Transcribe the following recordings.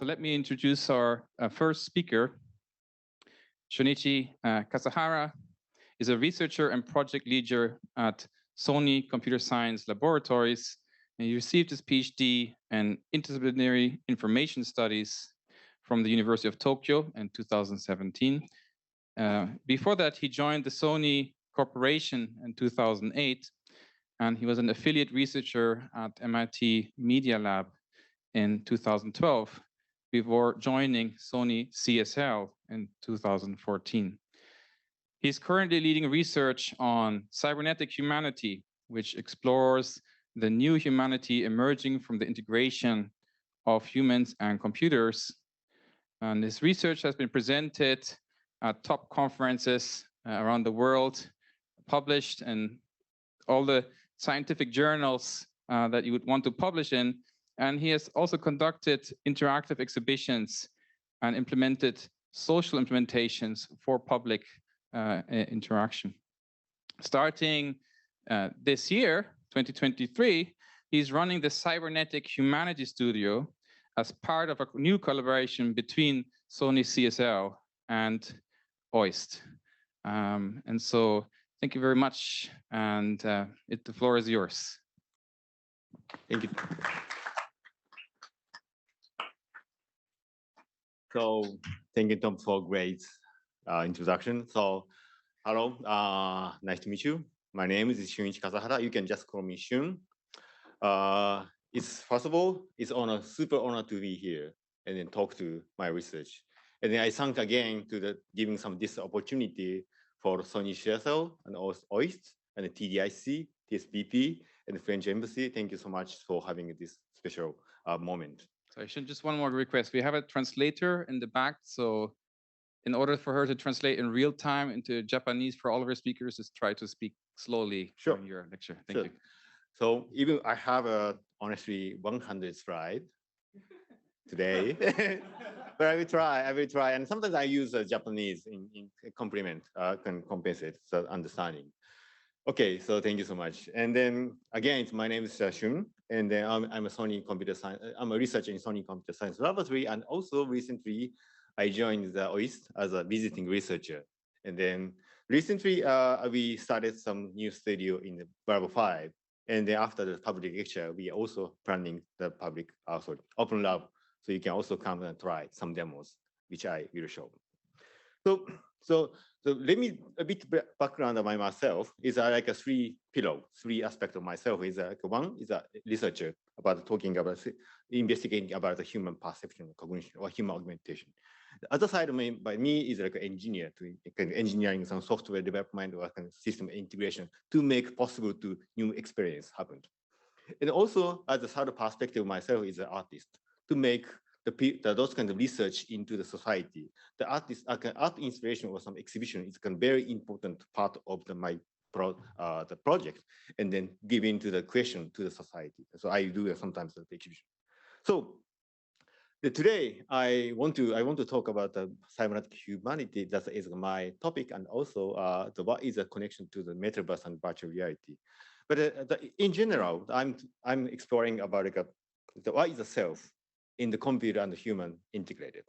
So let me introduce our first speaker. Shunichi Kasahara is a researcher and project leader at Sony Computer Science Laboratories. And he received his PhD in interdisciplinary information studies from the University of Tokyo in 2017. Before that, he joined the Sony Corporation in 2008, and he was an affiliate researcher at MIT Media Lab in 2012, before joining Sony CSL in 2014. He's currently leading research on cybernetic humanity, which explores the new humanity emerging from the integration of humans and computers. And his research has been presented at top conferences around the world, published in all the scientific journals that you would want to publish in. And he has also conducted interactive exhibitions and implemented social implementations for public interaction. Starting this year, 2023, he's running the Cybernetic Humanity Studio as part of a new collaboration between Sony CSL and OIST. And so thank you very much. And the floor is yours. Thank you. So thank you, Tom, for great introduction. So hello, nice to meet you. My name is Shunichi Kasahara. You can just call me Shun. It's possible. It's super honor to be here and then talk to my research. And then I thank again to giving this opportunity for Sony CSL and also OIST and the TDIC, TSBP, and the French Embassy. Thank you so much for having this special moment. So I should just one more request. We have a translator in the back. So in order for her to translate in real time into Japanese for all of her speakers, just try to speak slowly during your lecture. Thank you. So even I have honestly 100 slides today, but I will try. And sometimes I use Japanese in complement, can compensate the understanding. Okay, so thank you so much. And then again, my name is Shun, and then I'm a Sony Computer Science. I'm a researcher in Sony Computer Science Laboratory, and also recently I joined the OIST as a visiting researcher. And then recently we started some new studio in the Bravo 5, and then after the public lecture, we also planning the public open lab, so you can also come and try some demos, which I will show. So let me a bit background about myself. Is like a three aspects of myself. Is one is a researcher about investigating about the human perception, cognition, or human augmentation. The other side of by me is like an engineer to engineering some software development or kind of system integration to make possible to new experience happen. And also as a third perspective, myself is an artist to make those kind of research into the society. The art installation or some exhibition is a very important part of the project, and then give into the question to the society. So I do sometimes the exhibition. So today I want to talk about the cybernetic humanity. That is my topic, and also what is the connection to the metaverse and virtual reality. But in general, I'm exploring about what is the self in the computer and the human integrated.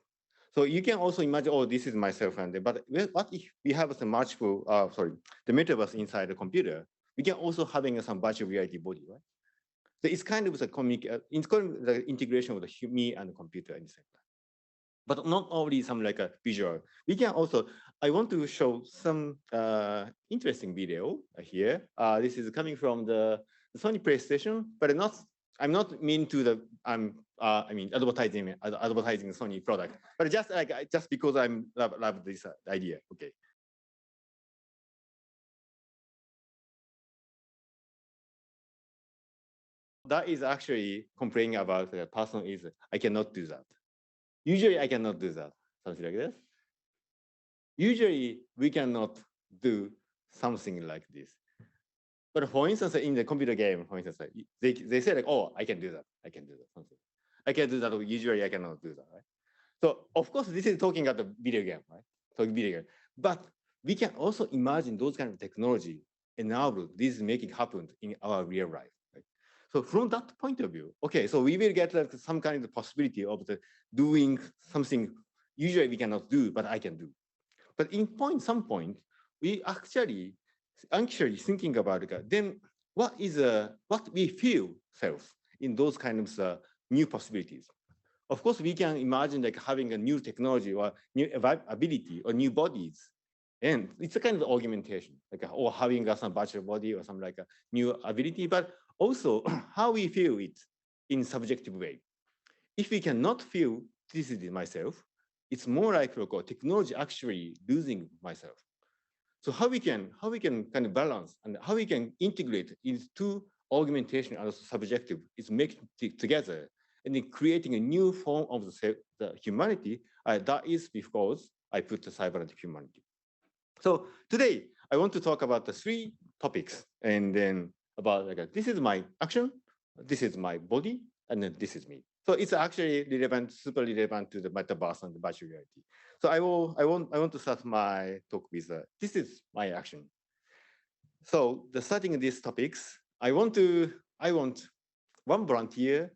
So you can also imagine, oh, this is myself, but what if we have some multiple, the metaverse inside the computer? We can also having some virtual reality body, right? So it's kind of the integration of the me and the computer in the same time. But not only some like a visual. We can also, I want to show some interesting video here. This is coming from the Sony PlayStation, but I'm not mean to the advertising the Sony product, but just because I love this idea. Okay. That is actually complaining about the person is I cannot do that. Usually I cannot do that. Something like this. Usually we cannot do something like this. But for instance, in the computer game, for instance, they say like, oh, I can do that. I can do that. Something. I can do that. Usually I cannot do that, right? So of course, this is talking about the video game, right? So video game. But we can also imagine those kind of technology enable this making happen in our real life. Right? So from that point of view, okay, so we will get some kind of possibility of doing something usually we cannot do, but I can do. But in some point, we actually thinking about then what we feel self in those kinds of new possibilities. Of course, we can imagine like having a new technology or new ability or new bodies. And it's a kind of augmentation, like or having some virtual body or some like a new ability, but also how we feel it in subjective way. If we cannot feel this is myself, it's more like technology actually losing myself. So how we can kind of balance and how we can integrate these two augmentation and also subjective is make it together and then creating a new form of the humanity. That is because I put the cybernetic humanity. So today I want to talk about the 3 topics and then about like this is my action, this is my body, and then this is me. So it's actually relevant, super relevant to the metaverse and the virtual reality. So I want to start my talk with this is my action. So starting these topics, I want one volunteer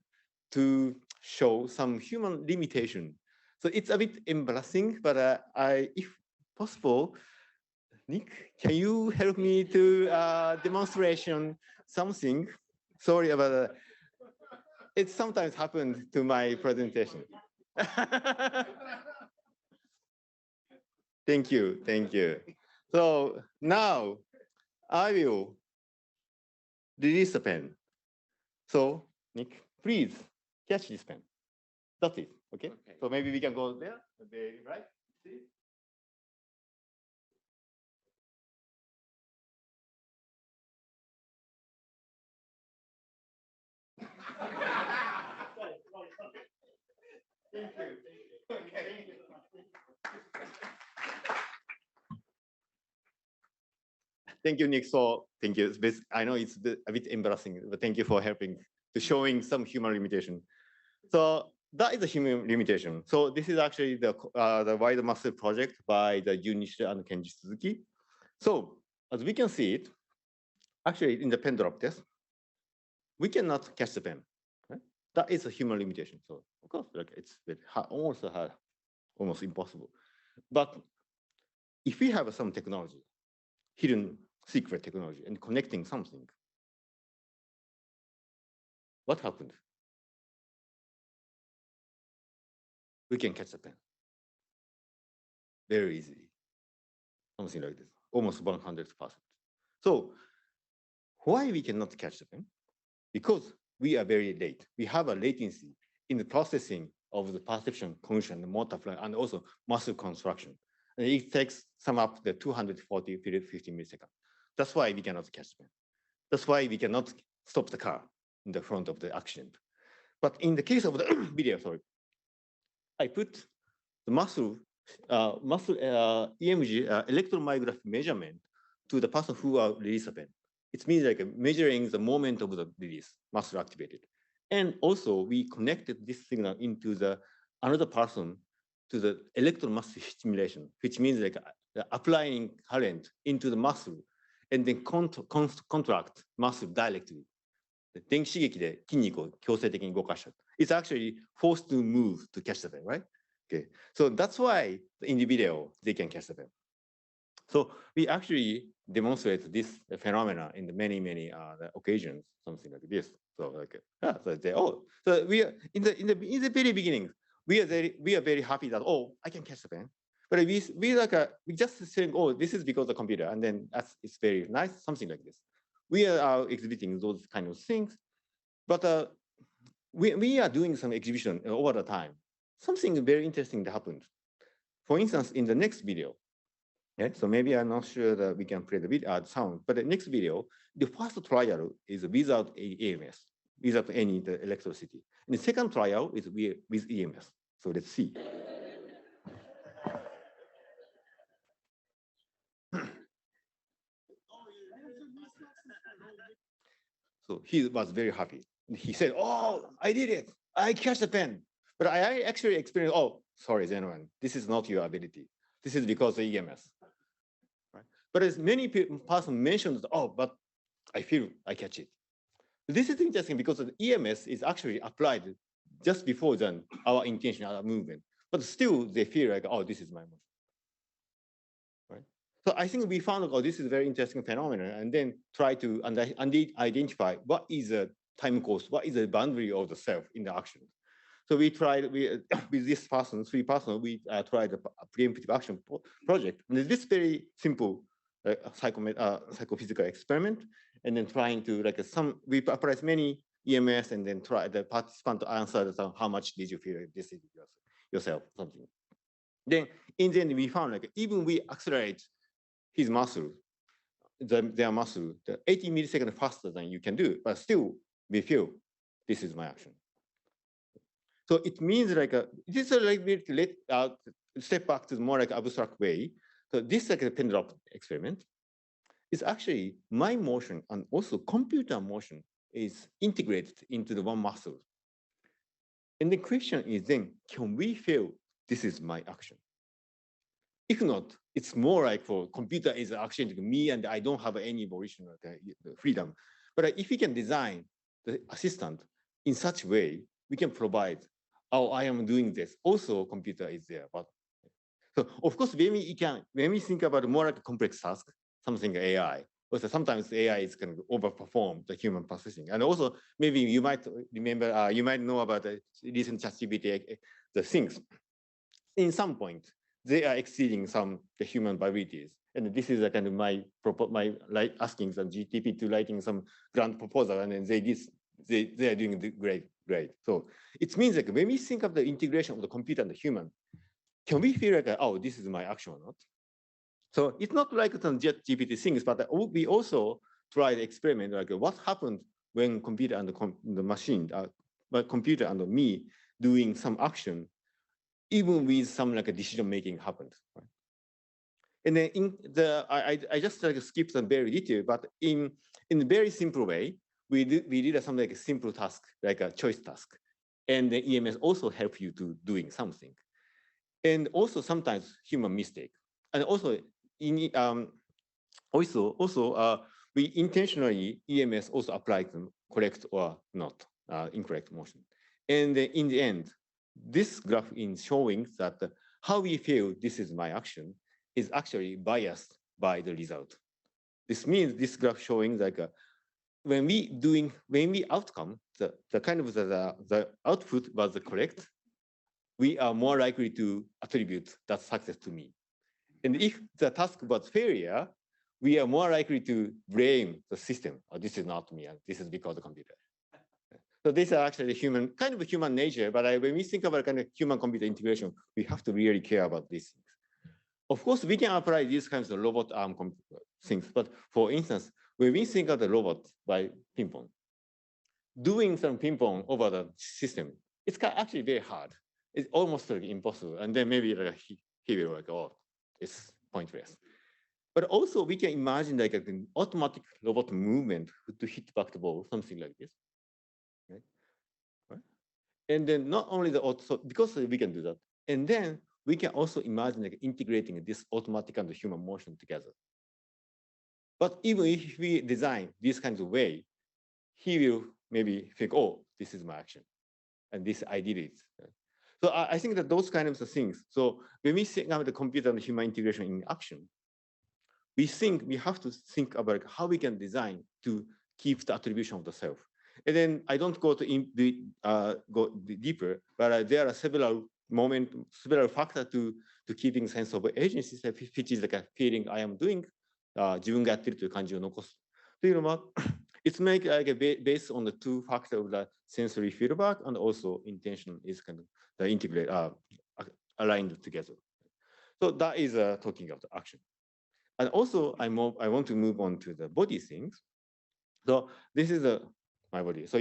to show some human limitation. So it's a bit embarrassing, but if possible, Nick, can you help me to demonstration something? Sorry about that. It sometimes happened to my presentation. Thank you, thank you. So now I will release the pen. So Nick, please catch this pen. That's it, okay? So maybe we can go there, right? See? Thank you. Okay. Thank you, Nick. So thank you. I know it's a bit embarrassing, but thank you for helping to showing some human limitation. So that is a human limitation. So this is actually the wide muscle project by the Junichi and Kenji Suzuki. So as we can see it, actually in the pen drop test, we cannot catch the pen. Right? That is a human limitation. So of course, like it's almost impossible. But if we have some technology, hidden secret technology, and connecting something, what happened? We can catch the pen very easily, something like this, almost 100%. So why we cannot catch the pen? Because we are very late. We have a latency in the processing of the perception, cognition, the motor flow, and also muscle construction. And it takes sum up the 240 to 50 milliseconds. That's why we cannot catch the pen. That's why we cannot stop the car in the front of the accident. But in the case of the video, sorry, I put the muscle EMG electromyography measurement to the person who are release a pen. It means like measuring the moment of the release, muscle activated. And also we connected this signal into the another person to the electromuscle stimulation, which means like applying current into the muscle and then contract muscle directly. 電気刺激で筋肉を強制的に動かした。It's actually forced to move to catch the pen, right? Okay, so that's why in the video they can catch the pen. So we actually demonstrate this phenomena in the many occasions, something like this. So like so we are in the very beginning we are very happy that I can catch the pen. But we just saying this is because of the computer, and then it's very nice, something like this. We are exhibiting those kind of things, but we are doing some exhibition over the time. Something very interesting that happened. For instance, in the next video, yeah, so maybe I'm not sure that we can play the video, sound, but the next video, the first trial is without EMS, without any electricity. And the second trial is with EMS. So let's see. So he was very happy. He said, I did it. I catch the pen. But I actually experienced, sorry, gentlemen, this is not your ability. This is because of EMS. Right? But as many person mentioned, but I feel I catch it. This is interesting because the EMS is actually applied just before then our intention, our movement, but still they feel like, oh, this is my motion. Right? So I think we found, oh, this is a very interesting phenomenon, and then try to identify what is the time course, what is the boundary of the self in the action. So we tried, with this person, 3 person, we tried a preemptive action project. And this very simple psychophysical experiment, and then trying to, like, we applied many EMS and then try the participant to answer how much did you feel this is yourself, something. Then in the end, we found, like, even we accelerate his muscle, their muscle, 80 milliseconds faster than you can do, but still we feel this is my action. So it means, like, this is like step back to more like abstract way. So this, like, a pendulum experiment is actually my motion and also computer motion is integrated into the one muscle. And the question is then, can we feel this is my action? If not, it's more like for computer is action to me and I don't have any volitional freedom. But if we can design the assistant in such a way, we can provide, oh, I am doing this. Also, computer is there. But so of course, when we think about more like a complex task, something AI, also sometimes AI is going to overperform the human processing. And also, maybe you might remember, you might know about the recent ChatGPT, the things. In some point, they are exceeding the human abilities. And this is a kind of my asking some GTP to writing some grant proposal, and then they are doing great. So it means, like, when we think of the integration of the computer and the human, can we feel like, oh, this is my action or not? So it's not like some GPT things, but we also try the experiment, like what happened when computer and the machine, but computer and me doing some action, even with some like a decision making happened. Right? And then I just like skipped some very detail, but in a very simple way, we did some like a simple task, like a choice task, and the EMS also help you to doing something, and also sometimes human mistake, and also we intentionally EMS also apply them correct or not incorrect motion, and in the end, this graph is showing that how we feel this is my action is actually biased by the result. This means this graph showing like when we outcome the kind of the output was correct, we are more likely to attribute that success to me. And if the task was failure, we are more likely to blame the system. Oh, this is not me, and this is because of the computer. So these are actually kind of human nature, but when we think about kind of human-computer integration, we have to really care about these things. Of course, we can apply these kinds of robot arm things, but for instance, when we think of the robot by ping pong, doing some ping pong over the system, it's actually very hard. It's almost like impossible. And then maybe like he will like, oh, it's pointless. But also we can imagine like an automatic robot movement to hit back the ball, something like this. Right? And then not only because we can do that, and then we can also imagine like integrating this automatic and the human motion together. But even if we design this kind of way, he will maybe think, oh, this is my action, and this I did it. So I think that those kinds of things. So when we think about the computer and human integration in action, we have to think about how we can design to keep the attribution of the self. And then I don't go go deeper, but there are several factors to keeping sense of agency, which is like a feeling I am doing, 自分がやってるという感じを残す。というのは、it's make like based on the 2 factors of the sensory feedback and also intention is kind of the integrate aligned together. So that is talking about the action. And also I want to move on to the body things. So this is my body. So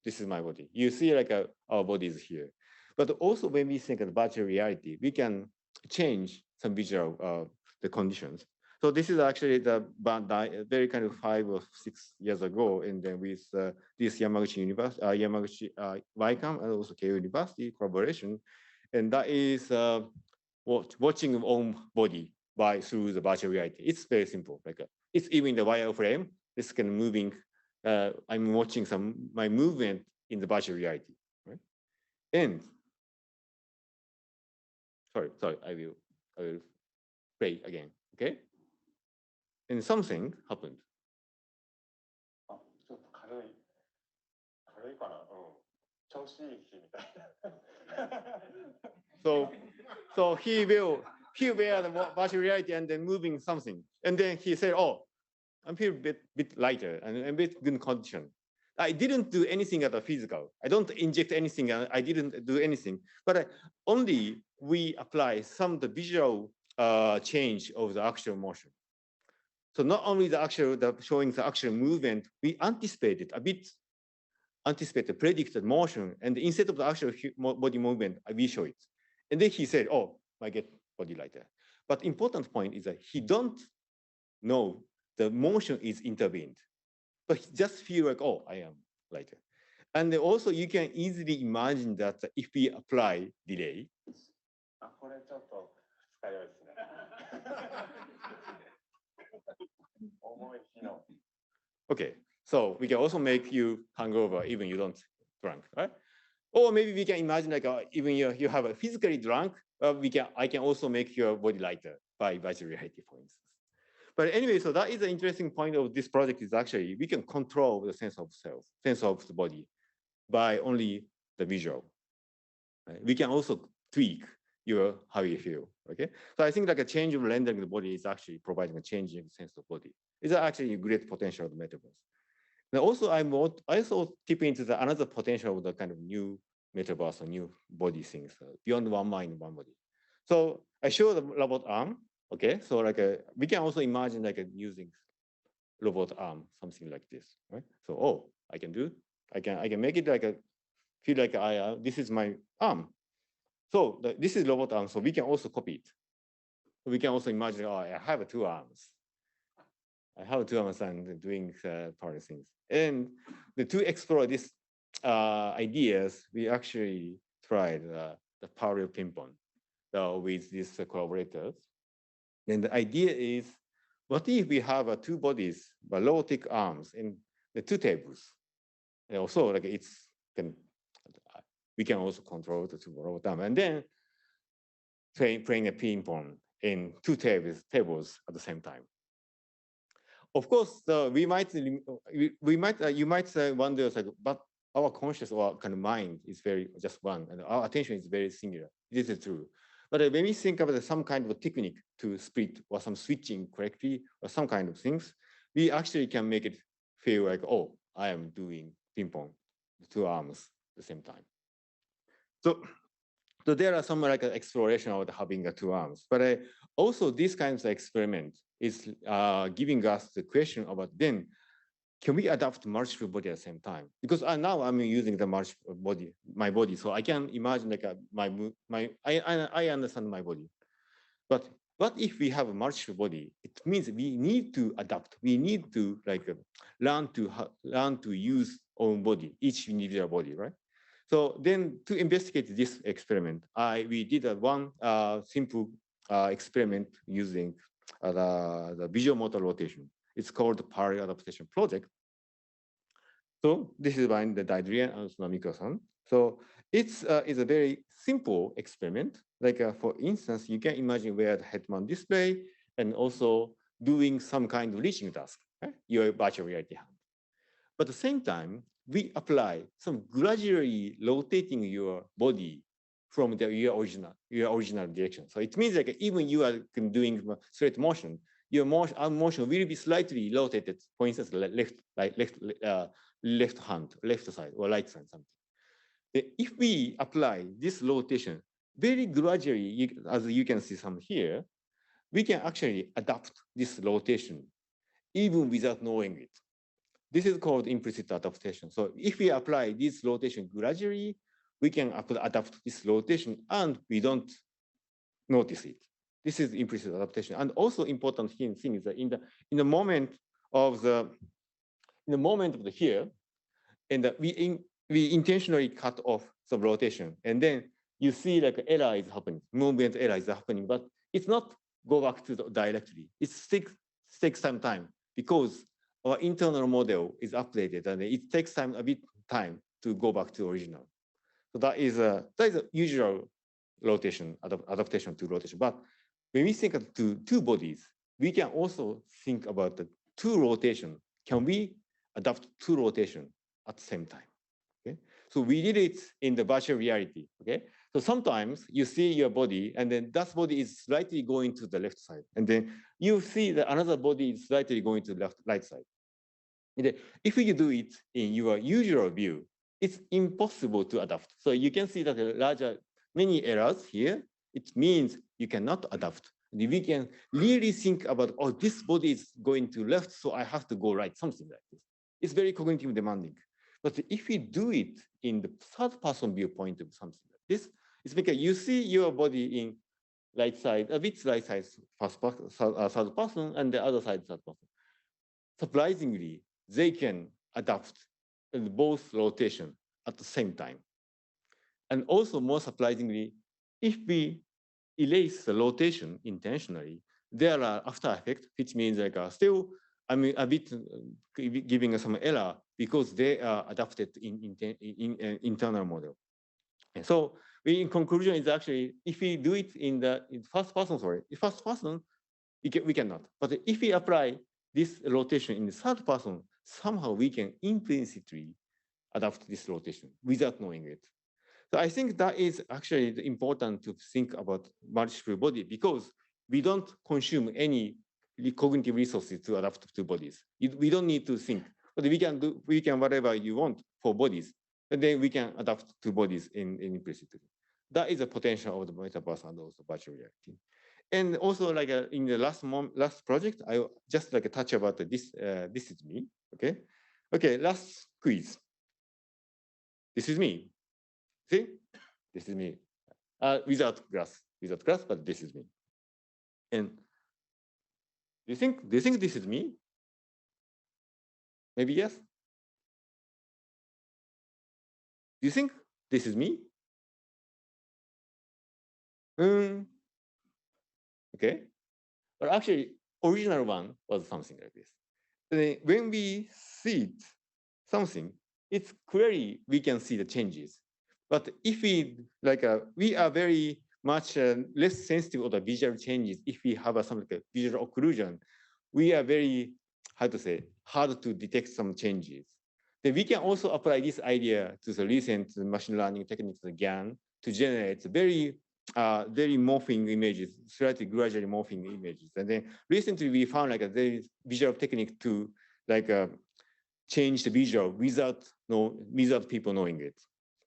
this is my body. You see like our body is here. But also when we think of virtual reality, we can change some visual the conditions. So this is actually the very kind of 5 or 6 years ago, and then with this Yamaguchi University, YCAM, and also Keio University collaboration, and that is watching your own body through the virtual reality. It's very simple. Like it's even the wireframe. This can moving I'm watching my movement in the virtual reality, right? And sorry, I will play again, okay? And something happened. So he will wear the virtual reality and then moving something. And then he said, oh, I'm feeling a bit lighter and a bit good condition. I didn't do anything at the physical. I don't inject anything. I didn't do anything. But only we apply some of the visual change of the actual motion. So not only showing the actual movement, we anticipated a bit, predicted motion, and instead of the actual body movement, we show it. And then he said, oh, I get body lighter. But important point is that he don't know the motion is intervened, but he just feel like, oh, I am lighter. And also you can easily imagine that if we apply delay. Okay, so we can also make you hungover even you don't drunk, right? Or maybe we can imagine like even you have a physically drunk, I can also make your body lighter by virtual reality, for instance. But anyway, so that is an interesting point of this project is actually we can control the sense of self, sense of the body by only the visual. Right? We can also tweak how you feel. Okay, so I think like a change of rendering the body is actually providing a change in the sense of body. It's actually a great potential of the metaverse. Now also I also tip into another potential of the kind of new metaverse or new body things beyond one mind, one body. So I show the robot arm. Okay, so like we can also imagine like using robot arm, something like this, right? So oh, I can make it like feel like this is my arm. So this is robot arm, so we can also copy it. We can also imagine, oh, I have two arms. I have two arms and doing part of things. And to explore these ideas, we actually tried the parallel ping pong with these collaborators. And the idea is, what if we have two bodies, but robotic arms, and the two tables? And also, like we can also control the two robot arms, and then playing a ping pong in two tables at the same time. Of course, you might wonder, like, but our conscious or kind of mind is just one, and our attention is very singular. This is true. But when we think about some kind of a technique to split or some switching correctly or some kind of things, we actually can make it feel like, oh, I am doing ping pong, two arms at the same time. So there are some like exploration of having two arms, but also this kind of experiment is giving us the question about then, can we adapt multiple body at the same time? Because now I'm using the multiple body, my body, so I can imagine like I understand my body. But what if we have a multiple body? It means we need to adapt. We need to like learn to use own body, each individual body, right? So then to investigate this experiment, we did one simple experiment using the visual motor rotation. It's called the parallel adaptation project. So this is by the Daidrian and Tsunamika-san. So it's a very simple experiment. Like for instance, you can imagine where the head mount display and also doing some kind of reaching task, right? Your virtual reality hand. But at the same time, we apply some gradually rotating your body from your original direction. So it means like even you are doing straight motion, your arm motion will be slightly rotated, for instance, left hand, left side, or right side, something. If we apply this rotation very gradually, as you can see some here, we can actually adapt this rotation even without knowing it. This is called implicit adaptation. So if we apply this rotation gradually, we can adapt this rotation and we don't notice it. This is implicit adaptation. And also important thing is that in the moment of the here, and we intentionally cut off the rotation, and then you see like error is happening, movement error is happening, but it's not go back to directly. It takes some time because our internal model is updated, and it takes a bit time to go back to original. So that is a usual rotation, adaptation to rotation. But when we think of two bodies, we can also think about the two rotation. Can we adapt two rotation at the same time? Okay, so we did it in the virtual reality. Okay, so sometimes you see your body, and then that body is slightly going to the left side, and then you see that another body is slightly going to the right side. And if you do it in your usual view, it's impossible to adapt. So you can see that the many errors here. It means you cannot adapt. We can really think about, oh, this body is going to left, so I have to go right, something like this. It's very cognitive demanding. But if we do it in the third person viewpoint of something like this, it's because you see your body in right side, a bit right side third person, and the other side third person. Surprisingly, they can adapt in both rotation at the same time. And also more surprisingly, if we erase the rotation intentionally, there are after effects, which means like still, I mean, a bit giving some error because they are adapted in internal model. And so in conclusion is actually, if we do it in first person, we cannot. But if we apply this rotation in the third person, somehow we can implicitly adapt this rotation without knowing it. So I think that is actually important to think about multiple body because we don't consume any cognitive resources to adapt to bodies. We don't need to think, but we can whatever you want for bodies, and then we can adapt to bodies in implicitly. That is a potential of the metaverse and also virtual reality. And also, like in the last project, I just like touch about this. This is me. Okay. Last quiz. This is me. See, this is me. Without glass, but this is me. And do you think this is me? Maybe yes. Do you think this is me? Okay. But actually, original one was something like this. And when we see something, it's clearly we can see the changes. But if we we are very much less sensitive of the visual changes. If we have some like visual occlusion, we are very hard to detect some changes. Then we can also apply this idea to the recent machine learning techniques, the GAN, to generate very morphing images, slightly gradually morphing images. And then recently we found like there is visual technique to change the visual without people knowing it.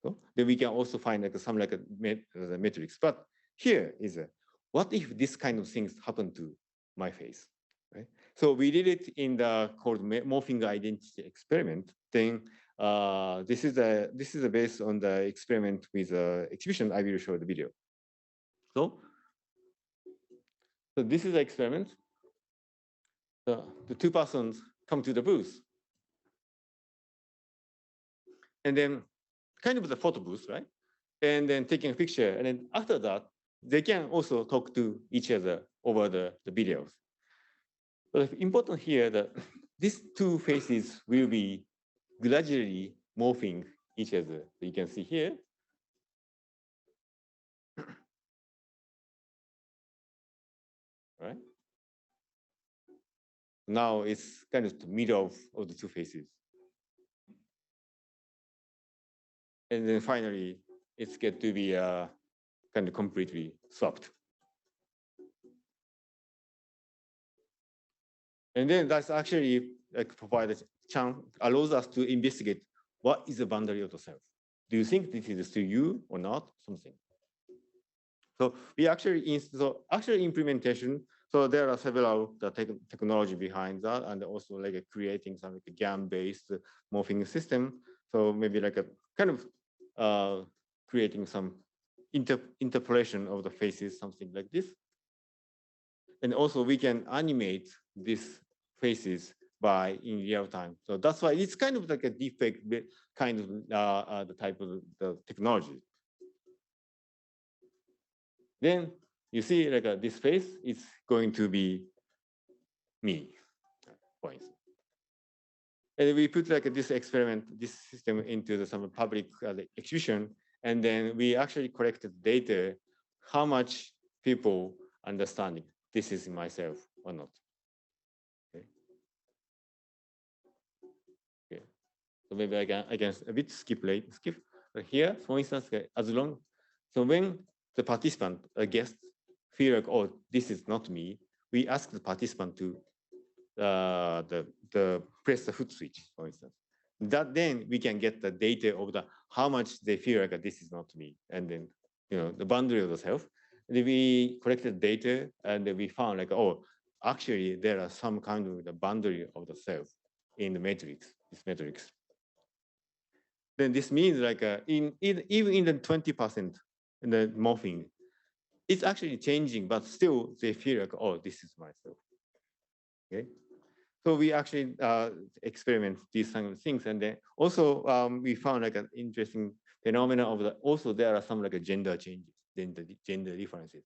So then we can also find some metrics. But here is what if this kind of things happen to my face, right? So we did it in the called morphing identity experiment. Then this is based on the experiment with exhibition. I will show the video. So this is the experiment. The two persons come to the booth. And then kind of the photo booth, right? And then taking a picture. And then after that, they can also talk to each other over the videos. But important here that these two faces will be gradually morphing each other. So you can see here. Right? Now it's kind of the middle of the two faces. And then finally, it's get to be kind of completely swapped. And then that's actually provides chance, allows us to investigate what is the boundary of the self. Do you think this is still you or not? Something. So we actually implementation. So there are several technology behind that, and also like creating some like GAN-based morphing system. So maybe like a kind of creating some interpolation of the faces, something like this. And also we can animate these faces in real time. So that's why it's kind of like a deepfake kind of the type of the technology. Then you see like this face is going to be me, for instance. And we put like this experiment, this system into some public exhibition, and then we actually collected data, how much people understanding this is myself or not. Okay. Okay. So maybe I can a bit skip. But here, for instance, as long, so when the participant, a guest, feel like, oh, this is not me, we ask the participant to press the foot switch, for instance. That then we can get the data of the how much they feel like this is not me, and then the boundary of the self. And we collected data, and we found like, oh, actually there are some kind of the boundary of the self in the matrix. This matrix. Then this means like even in the 20% in the morphing, it's actually changing, but still they feel like, oh, this is myself. Okay. So we actually experiment these kind of things, and then also we found like an interesting phenomena of the. Also, there are some like a gender changes, gender differences.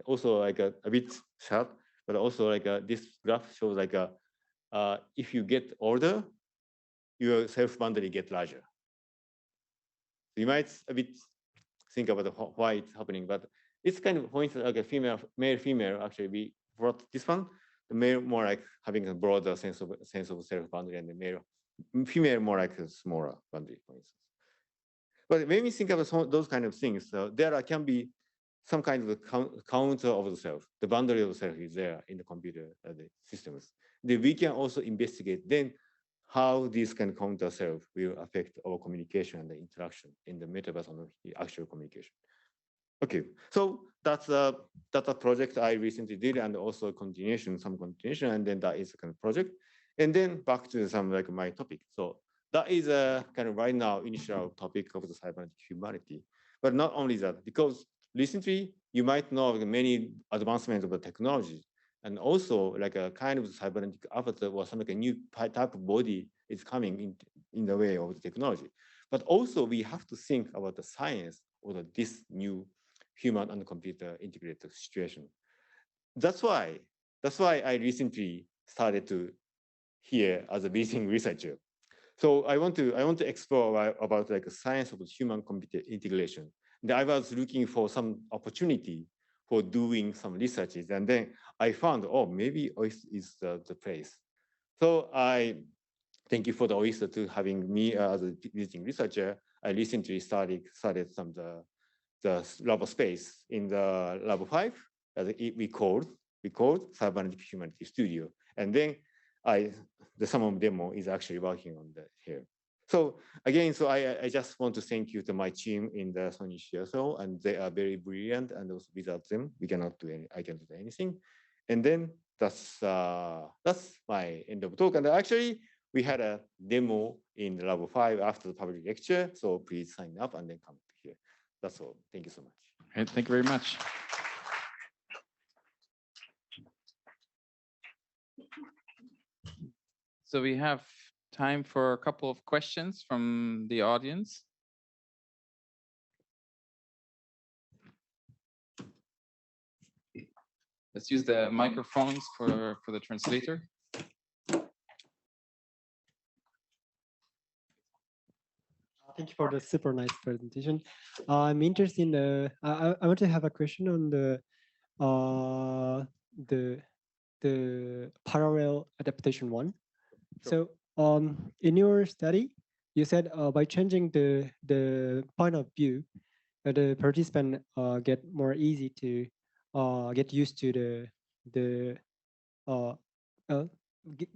Also, like a bit sharp, but also like this graph shows like if you get older, your self boundary get larger. So you might a bit think about why it's happening, but it's kind of, for instance, like a male female. Actually, we brought this one. The male more like having a broader sense of self boundary, and the female more like a smaller boundary, for instance. But when we think about those kind of things, there can be some kind of a counter of the self. The boundary of the self is there in the computer the systems. Then we can also investigate then how this can counter self will affect our communication and the interaction in the metaverse and the actual communication. Okay, so that's a project I recently did, and also some continuation, and then that is a kind of project. And then back to some like my topic. So that is a kind of right now initial topic of the cybernetic humanity. But not only that, because recently you might know of many advancements of the technology, and also like a kind of cybernetic avatar or some like a new type of body is coming in the way of the technology. But also we have to think about the science of this new human and computer integrated situation. That's why I recently started to here as a visiting researcher. So I want to explore about like a science of human computer integration. And I was looking for some opportunity for doing some researches, and then I found, oh, maybe OIST is the place. So I thank you for the OIST to having me as a visiting researcher. I recently started some the lab space in the lab 5 that we called Cybernetic Humanity Studio. And then the some demo is actually working on that here. So again, so I just want to thank you to my team in the Sony CSO, and they are very brilliant, and also without them, I cannot do anything. And then that's my end of talk. And actually, we had a demo in the lab 5 after the public lecture. So please sign up and then come here. That's all. Thank you so much. Right, thank you very much. So we have time for a couple of questions from the audience. Let's use the microphones for the translator. Thank you for the super nice presentation. I'm interested in I want to have a question on the parallel adaptation one. Sure. So in your study, you said by changing the point of view, the participant get more easy to get used to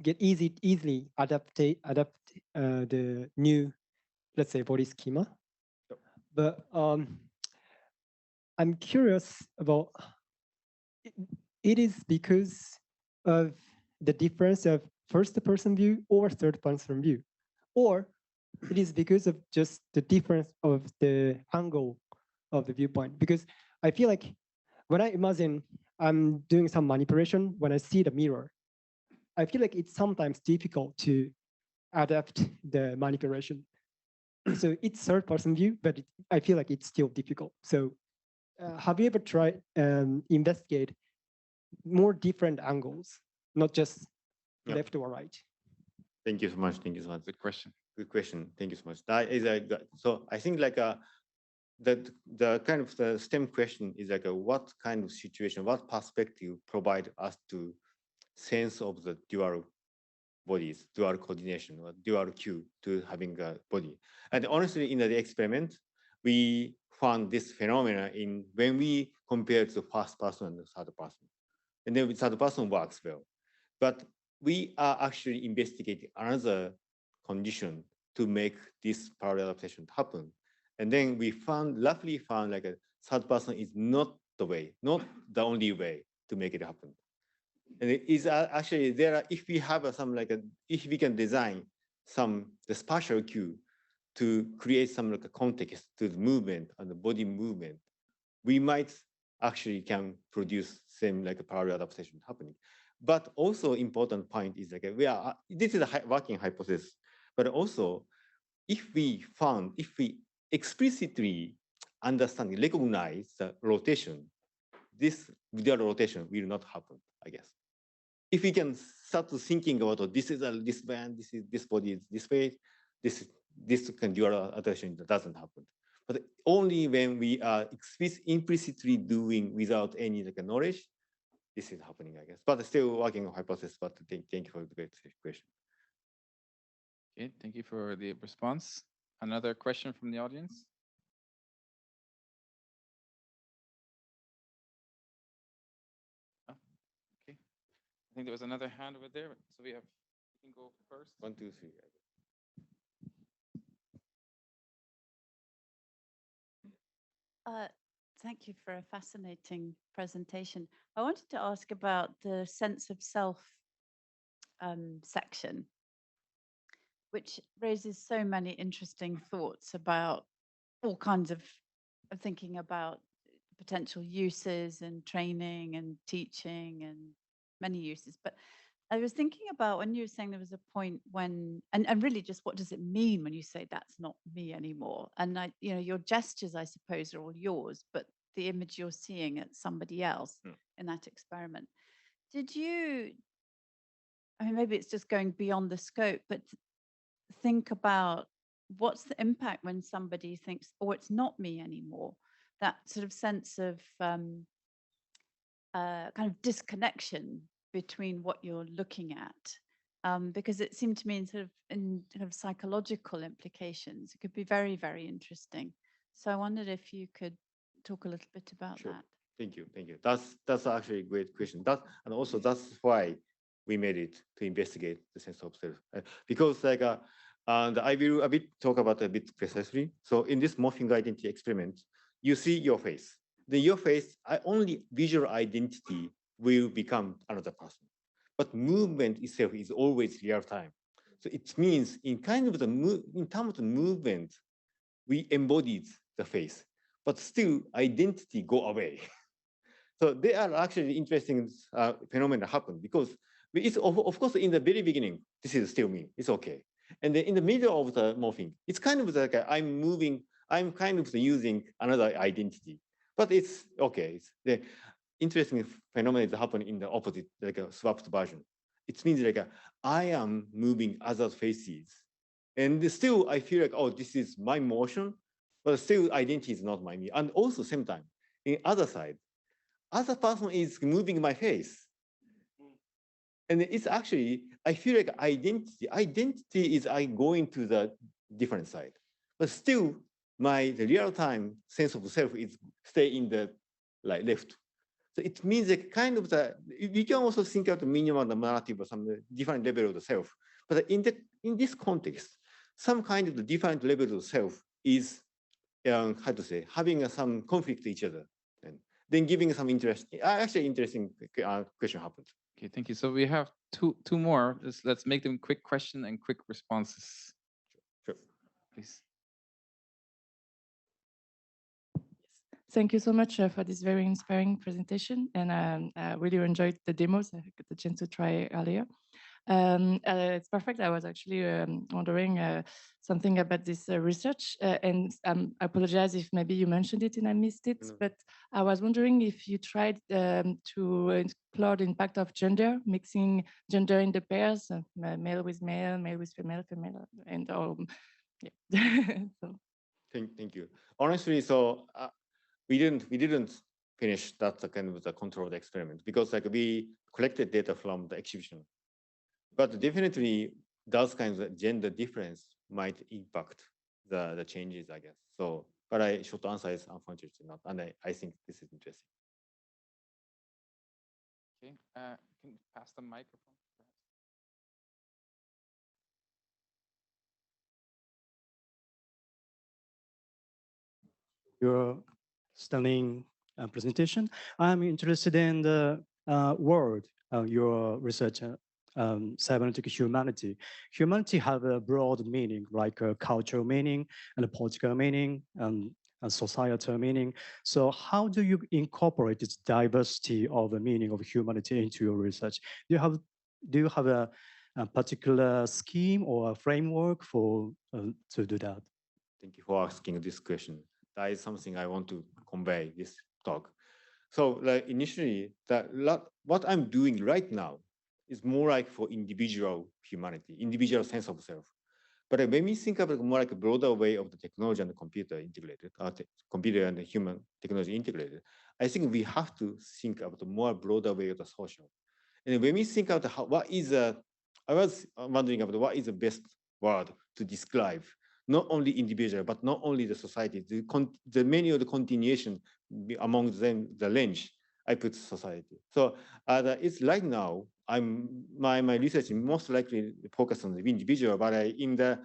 get easily adapt the new, let's say, body schema. Yep. But I'm curious about it is because of the difference of first person view or third person view, or it is because of just the difference of the angle of the viewpoint. Because I feel like when I imagine I'm doing some manipulation, when I see the mirror, I feel like it's sometimes difficult to adapt the manipulation. So it's third person view, but I feel like it's still difficult. So have you ever tried investigate more different angles, not just left or right? Thank you so much. Thank you so much. Good question. Good question. Thank you so much. That is so I think like the kind of the STEM question is like what kind of situation, what perspective provide us to sense of the dual bodies, dual coordination, or dual cue to having a body. And honestly, in the experiment, we found this phenomena in when we compare to first person and the third person. And then with third person works well. But we are actually investigating another condition to make this parallel adaptation happen. And then we roughly found like a third person is not the way, not the only way to make it happen. And it is actually there are, if we have if we can design the spatial cue to create some like a context to the movement and the body movement, we might actually can produce same like a parallel adaptation happening. But also important point is like this is a working hypothesis, but also if we explicitly understand, recognize the rotation, this dual rotation will not happen, I guess. If we can start to thinking about this is this band, this body is this way, this can dual adaptation that doesn't happen. But only when we are implicitly doing without any like knowledge, this is happening, I guess. But still working on hypothesis. But thank you for the great question. Okay, thank you for the response. Another question from the audience? Oh, okay. I think there was another hand over there. So we can go first. 1, 2, 3. Thank you for a fascinating presentation. I wanted to ask about the sense of self section, which raises so many interesting thoughts about all kinds of thinking about potential uses and training and teaching and many uses. But I was thinking about when you were saying there was a point when, and really just what does it mean when you say that's not me anymore? And your gestures, I suppose, are all yours, but the image you're seeing at somebody else in that experiment. Did you, I mean, maybe it's just going beyond the scope, but think about what's the impact when somebody thinks, oh, it's not me anymore? That sort of sense of kind of disconnection between what you're looking at, because it seemed to me in kind of psychological implications, it could be very, very interesting. So I wondered if you could talk a little bit about that. Thank you. That's actually a great question. And also that's why we made it to investigate the sense of self, because like and I will talk about a bit precisely. So in this morphing identity experiment, you see your face. Then your face, only visual identity will become another person. But movement itself is always real time. So it means in kind of in terms of the movement, we embodied the face, but still identity go away. So there are actually interesting phenomena happen because it's of course in the very beginning, this is still me, it's okay. And then in the middle of the morphing, it's kind of like I'm kind of using another identity, but it's okay. It's the interesting phenomena that happen in the opposite, like a swapped version. It means like I am moving other faces, and still I feel like, oh, this is my motion, but still identity is not my me. And also same time, in other side, other person is moving my face. And it's actually, I feel like identity is going to the different side, but still the real-time sense of self is stay in the left. So it means that kind of we can also think of the minimal narrative or some different level of the self. But in this context, some kind of the different levels of self is, how to say, having some conflict to each other. And then giving some actually interesting question happens. Okay, thank you. So we have two more. Let's make them quick question and quick responses. Sure. Please. Thank you so much for this very inspiring presentation. And I really enjoyed the demos. I got the chance to try earlier. It's perfect. I was actually wondering something about this research, and I apologize if maybe you mentioned it and I missed it, but I was wondering if you tried to explore the impact of gender, mixing gender in the pairs, male with male, male with female, female, and yeah. So. Thank you. Honestly, so we didn't finish that kind of the controlled experiment because like we collected data from the exhibition, but definitely those kinds of gender difference might impact the changes, I guess. So, but short answer is unfortunately not, and I think this is interesting. Okay, can you pass the microphone? Your stunning presentation. I'm interested in the word your research, cybernetic humanity. Humanity have a broad meaning, like a cultural meaning and a political meaning and a societal meaning. So how do you incorporate this diversity of the meaning of humanity into your research? Do you have a particular scheme or a framework for to do that? Thank you for asking this question. That is something I want to convey this talk. So like initially, what I'm doing right now is more like for individual humanity, individual sense of self. But when we think about more like a broader way of the technology and the computer integrated, computer and the human technology integrated, I think we have to think about the more broader way of the social. And when we think about I was wondering about what is the best word to describe not only individual, but not only the society, the many of the continuation among them, the range, I put society. So it's right now, my research is most likely focused on the individual, but in the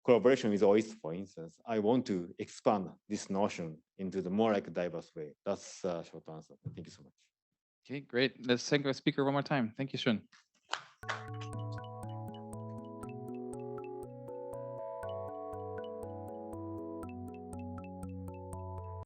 collaboration with OIST, for instance, I want to expand this notion into the more like a diverse way. That's a short answer. Thank you so much. Okay, great. Let's thank the speaker one more time. Thank you, Shun.